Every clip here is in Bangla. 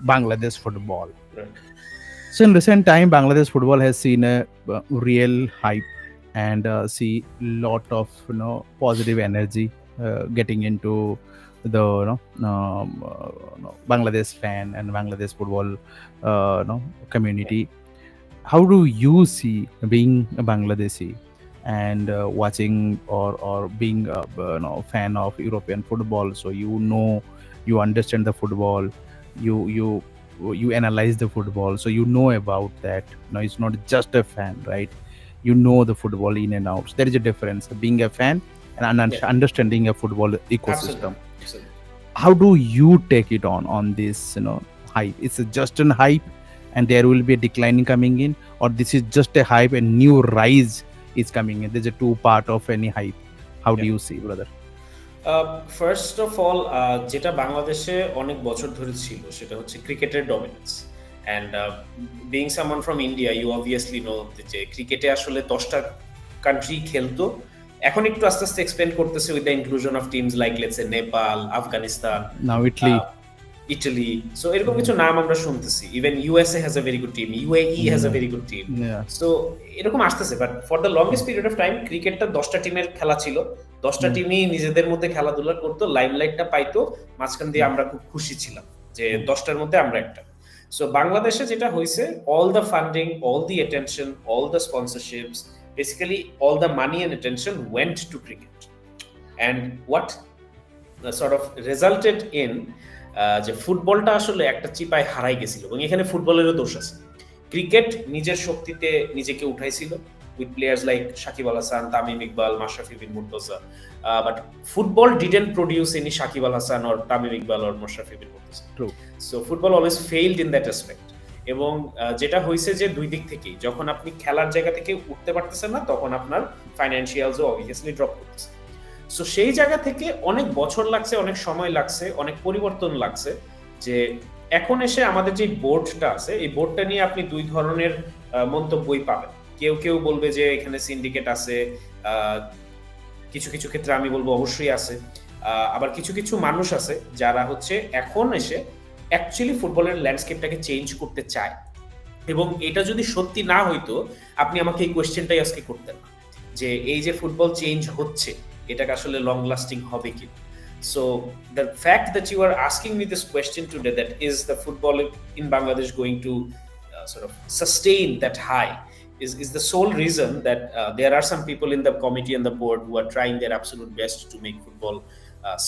Bangladesh football. Right. So in recent time, Bangladesh football has seen a real hype and see lot of positive energy getting into the Bangladesh fan and Bangladesh football community. How do you see being a Bangladeshi and watching or being a fan of European football? So you understand the football, you analyze the football, so you know about that. No, it's not just a fan, right? You know the football in and out. There is a difference being a fan and Yeah. understanding a football Absolutely. ecosystem. Absolutely. How do you take it on this hype? It's just an hype and there will be a declining coming in, or this is just a hype and new rise is coming in? There's a two part of any hype. How do Yeah. you see, brother? First of all যেটা বাংলাদেশে অনেক বছর ধরে ছিল সেটা হচ্ছে ক্রিকেটের dominance. And being someone from India, you obviously know যে ক্রিকেটে আসলে 10টা কান্ট্রি খেলতো। এখন একটু আস্তে আস্তে এক্সপেন্ড করতেছে with the inclusion of teams like let's say Nepal, Afghanistan, Now Italy. Italy. So এরকম কিছু নাম আমরা শুনতেছি। Even USA has a very good team, UAE has a very good team. Yeah. So এরকম আসতেছে, but for the longest period of time ক্রিকেটটা 10টা টিমের খেলা ছিল। 10টা টিমই নিজেদের মধ্যে খেলাধুলা করতো, লাইমলাইটটা পাইতো, মাঝখান দিয়ে আমরা খুব খুশি ছিলাম যে 10টার মধ্যে আমরা একটা। সো বাংলাদেশে যেটা হয়েছে, all the funding, all the attention, all the sponsorships, basically all the money and attention went to cricket. And what sort of resulted in যে ফুটবলটা আসলে একটা চিপায় হারাই গেছিল, এবং এখানে ফুটবলেরও দোষ আছে। ক্রিকেট নিজের শক্তিতে নিজেকে উঠাইছিল with players like Shakib Al Hasan, Tamim Iqbal, Mashrafi bin Murtaza, but football didn't produce any Shakib Al Hasan or Tamim Iqbal or Mashrafi bin Murtaza. True. So football always failed in that aspect. এবং যেটা হয়েছে যে দুই দিক থেকেই, যখন আপনি খেলার জায়গা থেকে উঠতে পারতেছেন না, তখন আপনার ফাইন্যান্সিয়ালসও অবভিয়াসলি ড্রপ করতেছে। সো সেই জায়গা থেকে অনেক বছর লাগছে, অনেক সময় লাগছে, অনেক পরিবর্তন লাগছে, যে এখন এসে আমাদের যে বোর্ডটা আছে, এই বোর্ডটা নিয়ে আপনি দুই ধরনের মন্তব্যই পাবেন। কেউ কেউ বলবে যে এখানে সিন্ডিকেট আছে, কিছু কিছু ক্ষেত্রে আমি বলবো অবশ্যই আছে। আবার কিছু কিছু মানুষ আছে যারা হচ্ছে এখন এসে অ্যাকচুয়ালি ফুটবলের ল্যান্ডস্কেপটাকে চেঞ্জ করতে চায়। এবং এটা যদি সত্যি না হইতো, আপনি আমাকে এই কোয়েশ্চেনটাই আজকে করতেন না, যে এই যে ফুটবল চেঞ্জ হচ্ছে, এটাকে আসলে লং লাস্টিং হবে কি। So the fact that you are asking me this question today, that is the football in Bangladesh going to sort of sustain that high, is the sole reason that there are some people in the committee and the board who are trying their absolute best to make football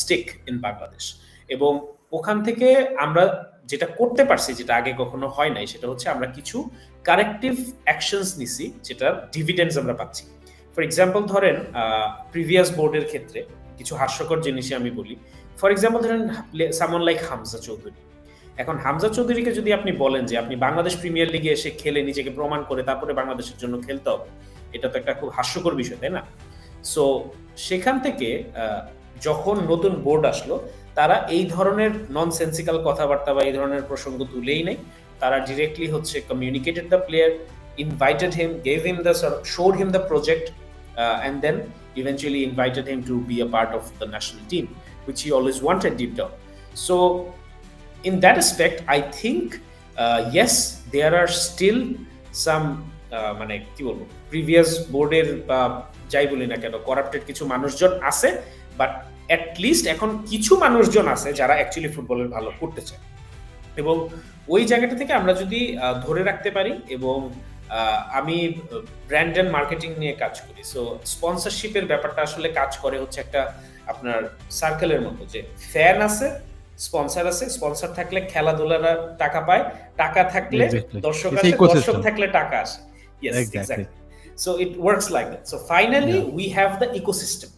stick in Bangladesh. এবং ওখান থেকে আমরা যেটা করতে পারছি, যেটা আগে কখনো হয় নাই, সেটা হচ্ছে আমরা কিছু কারেক্টিভ অ্যাকশনস নিছি, যেটার ডিভিডেন্ডস আমরা পাচ্ছি। ফর এক্সাম্পল ধরেন প্রিভিয়াস বোর্ডের ক্ষেত্রে কিছু হাস্যকর জিনিসই আমি বলি। ফর এক্সাম্পল ধরেন সামওয়ান লাইক হামজা চৌধুরী। এখন হামজা চৌধুরীকে যদি আপনি বলেন যে আপনি বাংলাদেশ প্রিমিয়ার লিগে এসে খেলে নিজেকে প্রমাণ করে তারপরে বাংলাদেশের জন্য খেলতে হবে, এটা তো একটা খুব হাস্যকর বিষয়, তাই না? সো সেখান থেকে যখন নতুন বোর্ড আসলো, তারা এই ধরনের ননসেন্সিক্যাল কথাবার্তা বা এই ধরনের প্রসঙ্গ তুলেই নেই। তারা ডিরেক্টলি হচ্ছে communicated the player, invited him, gave him the sort of, showed him the project, and then eventually invited him to be a part of the national team, which he always wanted deep down. So in that aspect, I think yes, there are still some মানে কি বলবো, প্রিভিয়াস বোর্ডের বা যাই বলি না কেন, করাপ্টেড কিছু মানুষজন আছে, বাট অ্যাট লিস্ট এখন কিছু মানুষজন আছে যারা অ্যাকচুয়ালি ফুটবলের ভালো করতে চায়। এবং ওই জায়গাটা থেকে আমরা যদি ধরে রাখতে পারি, এবং আমি ব্র্যান্ড অ্যান্ড মার্কেটিং নিয়ে কাজ করি, সো স্পন্সরশিপের ব্যাপারটা আসলে কাজ করে হচ্ছে একটা আপনার সার্কেলের মতো, যে ফ্যান আছে, স্পন্সর আছে, স্পন্সর থাকলে খেলাধুলারা টাকা পায়, টাকা থাকলে দর্শক আসে, দর্শক থাকলে টাকা আসে। Yes, exactly. So it works like that. So finally we have the ecosystem.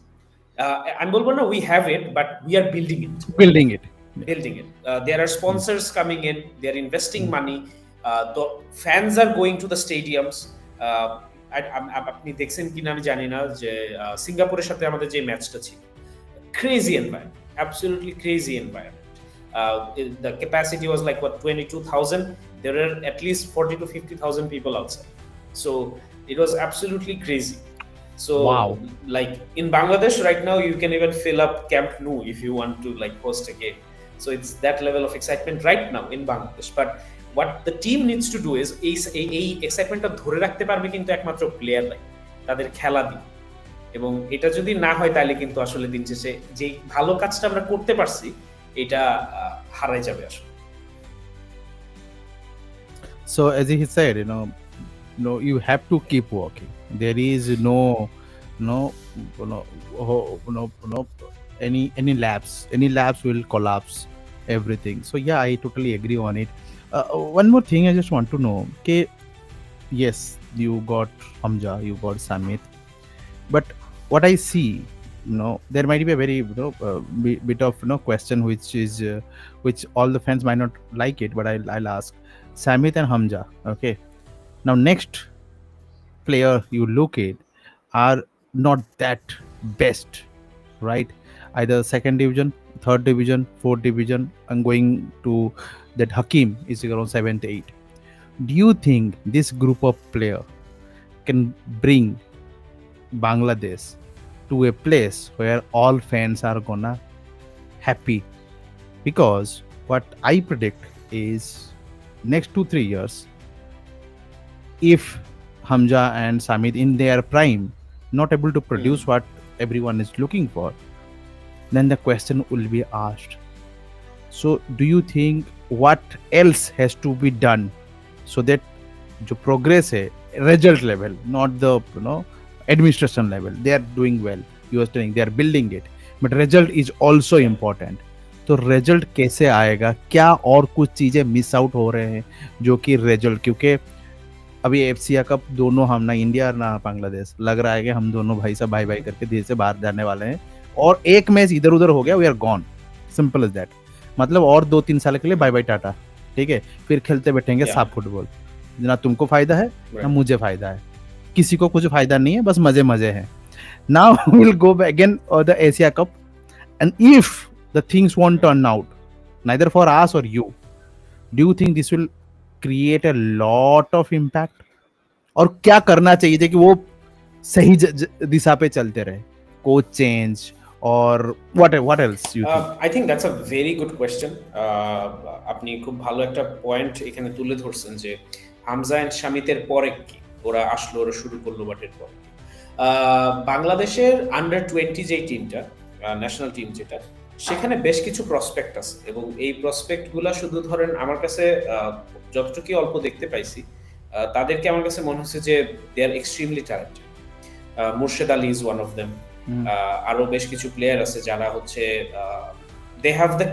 I'm বলবো না we have it, but we are building it. There are sponsors coming in, they are investing money, the fans are going to the stadiums. আপনি দেখছেন কিনা আমি জানি না, যে সিঙ্গাপুরের সাথে আমাদের যে ম্যাচটা ছিল, crazy environment, absolutely crazy environment. The capacity was like what, 22,000. There were at least 40 to 50,000 people outside. So it was absolutely crazy. So wow. Like in Bangladesh right now, you can even fill up Camp Nou if you want to like host a game. So it's that level of excitement right now in Bangladesh. But what the team needs to do is এই এক্সাইটমেন্টটা ধরে রাখতে পারবে কিন্তু একমাত্র প্লেয়াররাই, তাদের খেলা দিয়ে। এবং এটা যদি না হয় তাহলে কিন্তু আসলে দিন শেষে যে ভালো কাজটা আমরা করতে পারছি এটা হারাই যাবে আসলে। So as he said, you have to keep working. There is no any labs will collapse everything. So yeah, I totally agree on it. One more thing I just want to know, okay, yes, you got Hamza, you got Samit, but what I see, there might be a very bit of question which all the fans might not like it, but I'll ask. Samit and Hamza, okay, now next player you look at are not that best, right? Either second division, third division, fourth division, and going to that Hakim is around 7 to 8. Do you think this group of player can bring Bangladesh to a place where all fans are gonna happy? Because what I predict is next 2-3 years, if Hamza and Samit in their prime not able to produce what everyone is looking for, then the question will be asked. So do you think what else has to be done so that जो progress है result level, not the administration level, they are doing well, you are saying they are building it, but result is also important. तो रिजल्ट कैसे आएगा, क्या और कुछ चीजें मिस आउट हो रहे हैं जो कि रिजल्ट, क्योंकि अभी एशिया कप दोनों हम ना इंडिया ना बांग्लादेश, लग रहा है कि हम दोनों भाई साहब भाई भाई करके धीरे से बाहर जाने वाले हैं, और एक मैच इधर उधर हो गया, we are gone, simple as that. मतलब और 2-3 साल के लिए बाय बाय टाटा, ठीक है, फिर खेलते बैठेंगे साफ फुटबॉल, ना तुमको फायदा है ना मुझे फायदा है, किसी को कुछ फायदा नहीं है, बस मजे मजे हैं। Now will go again the Asia cup, and if the things won't turn out neither for us or you, do you think this will create a lot of impact? और क्या करना चाहिए कि वो सही दिशा पे चलते रहे, कोच चेंज और what else you think? I think that's a very good question. আপনি খুব ভালো একটা পয়েন্ট এখানে তুলে ধরছেন যে হামজা এন্ড শামিতের পরে কি ওরা আসলো, ওরা শুরু করলো, বাটের পর বাংলাদেশের আন্ডার 20 যে টিমটা, ন্যাশনাল টিম যেটা, সেখানে বেশ কিছু প্রসপেক্ট আছে, এবং এই প্রসপেক্ট গুলা শুধু ধরেন আমার কাছে যতটুকু অল্প দেখতে পাইছি, তাদেরকে আমার কাছে মনে হচ্ছে যে they are extremely talented. Murshed Ali is one of them, আরো বেশ কিছু প্লেয়ার আছে যারা হচ্ছে they have the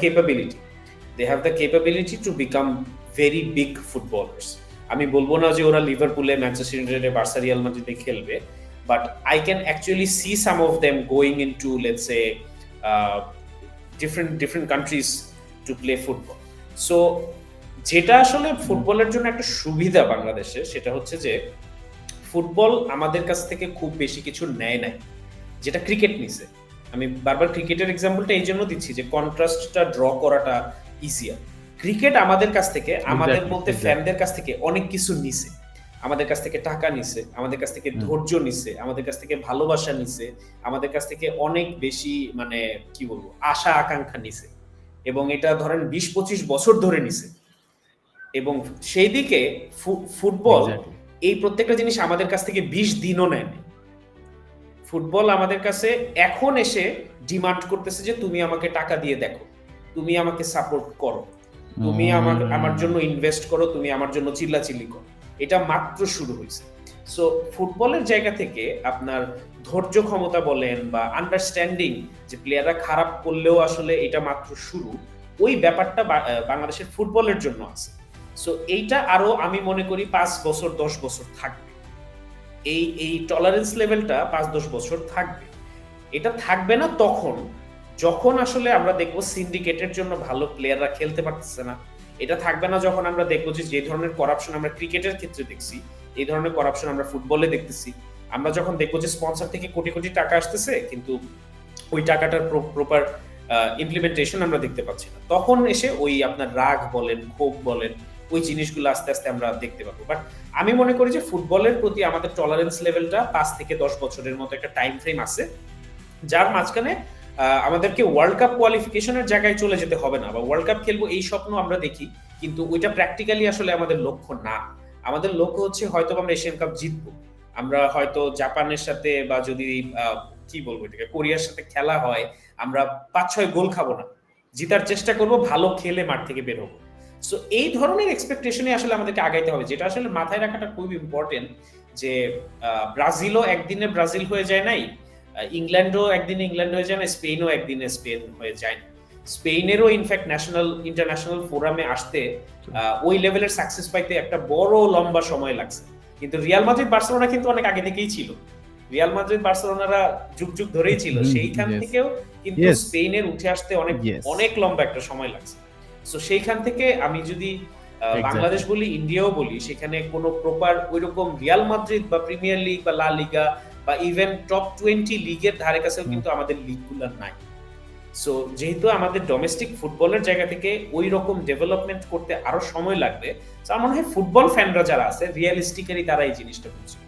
capability to become very big footballers. আমি বলবো না যে ওরা লিভারপুলে, ম্যানচেস্টার ইউনাইটেড, বার্সা, রিয়াল মাদ্রিদে খেলবে, but I can actually see some of them going into let's say different countries to play football. So যেটা আসলে ফুটবলের জন্য একটা সুবিধা বাংলাদেশে, সেটা হচ্ছে যে ফুটবল আমাদের কাছ থেকে খুব বেশি কিছু নেয় নাই, যেটা ক্রিকেট নিছে। আমি বারবার ক্রিকেটের এক্সাম্পলটা এই জন্য দিচ্ছি যে কন্ট্রাস্টটা ড্র করাটা ইজিয়ার। ক্রিকেট আমাদের কাছ থেকে, আমাদের বলতে ফ্যানদের কাছ থেকে অনেক কিছু নিছে, আমাদের কাছ থেকে টাকা নিছে, আমাদের কাছ থেকে ধৈর্য নিছে, আমাদের কাছ থেকে ভালোবাসা নিছে, আমাদের কাছ থেকে অনেক বেশি মানে কি বলবো আশা আকাঙ্ক্ষা নিছে, এবং এটা ধরেন 20-25 বছর ধরে নিছে। এবং সেই দিকে ফুটবল এই প্রত্যেকটা জিনিস আমাদের কাছ থেকে 20 দিনও নেয়। ফুটবল আমাদের কাছে এখন এসে ডিমান্ড করতেছে যে তুমি আমাকে টাকা দিয়ে দেখো, তুমি আমাকে সাপোর্ট করো, তুমি আমার জন্য ইনভেস্ট করো, তুমি আমার জন্য চিল্লাচিল্লি করো। এটা মাত্র শুরু হয়েছে। সো ফুটবলের জায়গা থেকে আপনার ধৈর্য ক্ষমতা বলেন বা আন্ডারস্ট্যান্ডিং যে প্লেয়াররা খারাপ করলেও আসলে এটা মাত্র শুরু, ওই ব্যাপারটা বাংলাদেশের ফুটবলের জন্য আছে। সো এইটা আরো আমি মনে করি 5 বছর 10 বছর থাকবে, এই টলারেন্স লেভেলটা 5-10 বছর থাকবে। এটা থাকবে না তখন যখন আসলে আমরা দেখবো সিন্ডিকেটের জন্য ভালো প্লেয়াররা খেলতে পারতেছে না। এটা থাকবে না যখন আমরা দেখবো যে ধরনের করাপশন আমরা ক্রিকেটের ক্ষেত্রে দেখছি, এই ধরনের করাপশন আমরা ফুটবলে দেখতেছি। আমরা যখন দেখবো যে স্পন্সর থেকে কোটি কোটি টাকা আসতেছে কিন্তু ওই টাকাটার প্রপার ইমপ্লিমেন্টেশন আমরা দেখতে পাচ্ছি না, তখন এসে ওই আপনার রাগ বলেন, ক্ষোভ বলেন, ওই জিনিসগুলো আস্তে আস্তে আমরা দেখতে পাবো। বাট আমি মনে করি যে ফুটবলের প্রতি আমাদের টলারেন্স লেভেলটা 5 থেকে 10 বছরের মতো একটা টাইম ফ্রেম আছে, যার মাঝখানে আমাদেরকে ওয়ার্ল্ড কাপ কোয়ালিফিকেশনের জায়গায় চলে যেতে হবে না, বা ওয়ার্ল্ড কাপ খেলবো এই স্বপ্ন আমরা দেখি, কিন্তু ওইটা প্র্যাকটিক্যালি আসলে আমাদের লক্ষ্য না। আমাদের লক্ষ্য হচ্ছে হয়তো আমরা এশিয়ান কাপ জিতবো, আমরা হয়তো জাপানের সাথে বা যদি কি বলবো এটাকে, কোরিয়ার সাথে খেলা হয়, আমরা ৫-৬ গোল খাবো না, জিতার চেষ্টা করব, ভালো খেলে মাঠ থেকে বের হবো। সো এই ধরনের এক্সপেকটেশনে আসলে আমাদেরকে আগাইতে হবে, যেটা আসলে মাথায় রাখাটা খুব ইম্পর্টেন্ট, যে ব্রাজিলও একদিনে ব্রাজিল হয়ে যায় নাই, ইংল্যান্ডও একদিনে ইংল্যান্ড হয়ে যায় না, স্পেনও একদিনে স্পেন হয়ে যায় না। স্পেনেরও ইনফ্যাক্ট ইন্টারন্যাশনাল ফোরামে আসতে ওই লেভেলের সাকসেস পাইতে একটা বড় লম্বা সময় লাগছে। কিন্তু রিয়াল মাদ্রিদ বার্সেলোনা কিন্তু অনেক আগে থেকেই ছিল, রিয়াল মাদ্রিদ বার্সেলোনারা যুগ যুগ ধরেই ছিল, সেইখান থেকেও কিন্তু স্পেনের উঠে আসতে অনেক অনেক লম্বা একটা সময় লাগছে। সো সেইখান থেকে আমি যদি বাংলাদেশ বলি, ইন্ডিয়াও বলি, সেখানে কোনো প্রপার ওইরকম রিয়াল মাদ্রিদ বা প্রিমিয়ার লিগ বা লা লিগা বা ইভেন টপ 20 লিগের ধারে কাছেও কিন্তু আমাদের লিগগুলো নাই। সো যেহেতু আমাদের ডোমেস্টিক ফুটবলের জায়গা থেকে ওই রকম ডেভেলপমেন্ট করতে আরো সময় লাগবে, আমার মনে হয় ফুটবল ফ্যানরা যারা আছে রিয়েলিস্টিক্যালি তারা এই জিনিসটা বুঝবে।